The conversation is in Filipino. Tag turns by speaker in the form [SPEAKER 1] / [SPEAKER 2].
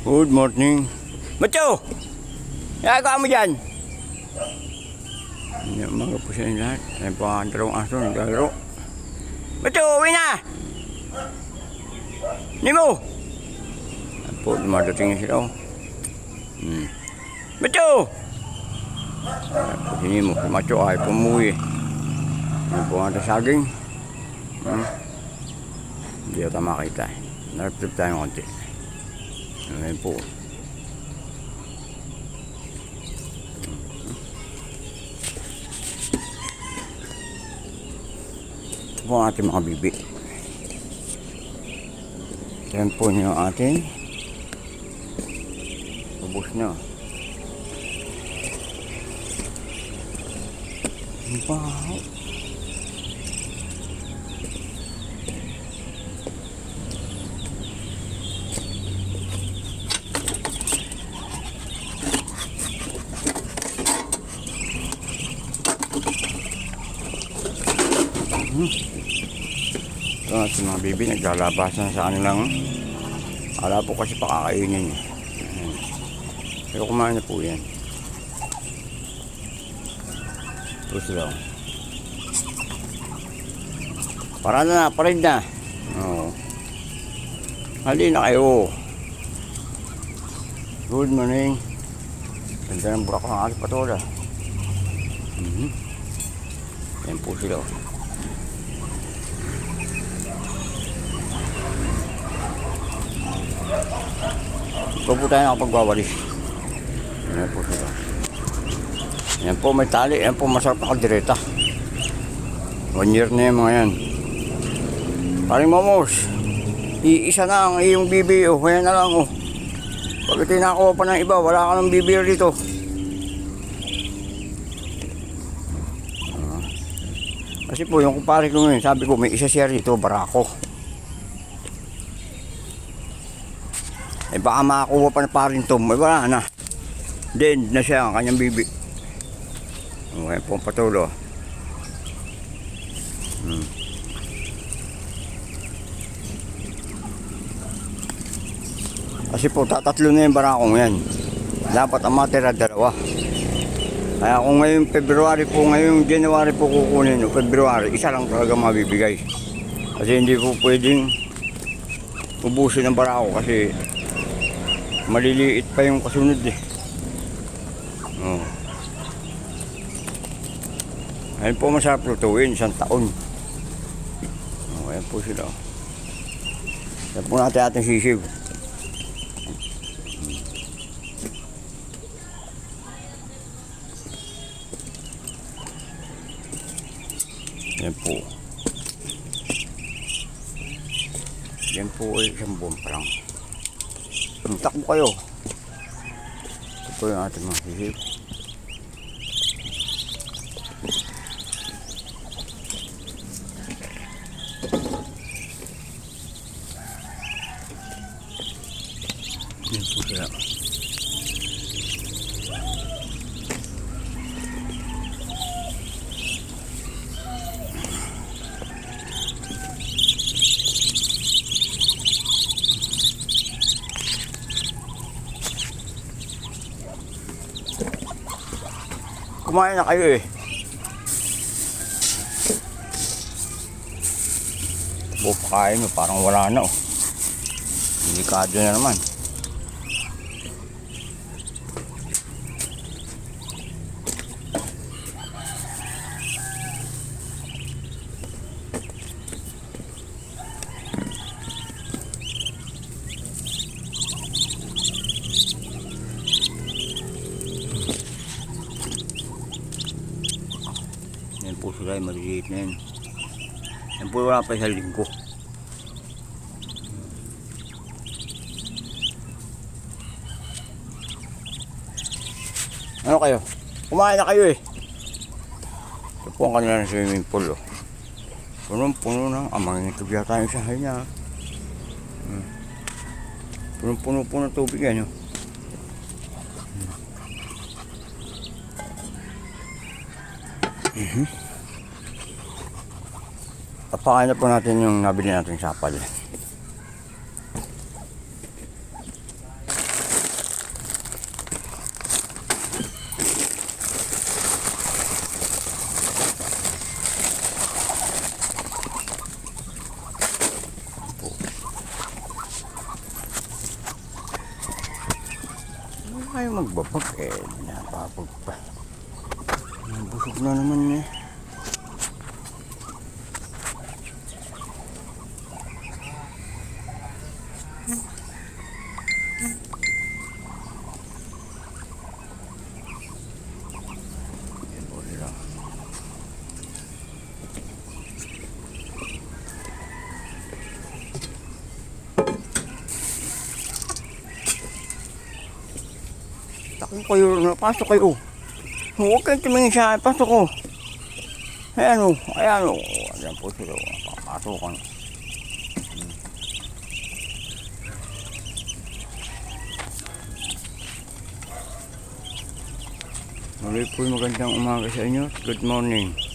[SPEAKER 1] Good morning. Macho! Nagagawa mo dyan? Umaga po sa inyo lahat. Ayan po ang dalawang aso, naglalaro. Macho, uwi na! Nemo! Ayan po, dumadating na sila. Macho! Ayan po si Nemo. Si Macho ay pumuwi. Ayan po ang saging. Hindi ata makita. Narap-trip tayo konti. Ayan po. Ito po ang ating mga bibi. Ayan po yung ating ubos na. Wow. Ito natin mga bibi, naglalabasan sa kanilang ala po kasi pakakainin niya. Pero kumain na po yan. Ito sila. Para na, parid na. Oo. Hali na kayo. Good morning. Ganda ng burak ng aking patola. Yan po sila. Ito po tayo nakapagwawalis. Yan po sila. Yan po may tali. Yan po masarap na kaldereta. 1 year na yung mga yan. Paring Momos, iisa na ang iyong bibi. O, kaya na lang. O. Pag ito nakakuha pa ng iba, wala ka ng bibi dito. Kasi po yung kumpare ko ngayon, sabi ko may isa siya rito, barako. Eh baka makakuha pa na parin to, may wala na. Then na siya ang kanyang bibi. Okay po ang patulo. Kasi po tatatlo na yung barakong yan. Dapat ang matira dalawa. Kaya kung ngayong February po, ngayong January po kukunin, o February, isa lang talaga mabibigay. Kasi hindi po pwedeng ubusin ng barako kasi maliliit pa yung kasunod eh. Oh. Ayun po masarap lutuin, 1 taon. Oh, ayan po sila. Ayan po natin ating sisiw. Yan po. Yan po ay 1 buwan pa lang. Takbo kayo. Ito po yung ating mga sisip. Yan po sila. Kumain na kayo eh. Pakain mo, parang wala na oh. Delikado na naman. Yan po sila ay maliliit na yan. Yan po wala pa 1 linggo. Ano kayo? Kumain na kayo eh. Ito po ang kanilang swimming pool oh. Punong-puno na. Amang ito yata yung sahay niya. Punong-puno po ng tubig yan oh. Papakain na po natin yung nabili natin sapal. Ayaw magbabag eh. Napapag pa. Busog na naman eh. Takbo kayo, pasok kayo. Huwag kayong tumingin sa akin, pasok ko. Ayan o, ayan o. Ayan po sila, papasukan. Muli po magandang umaga sa inyo. Good morning.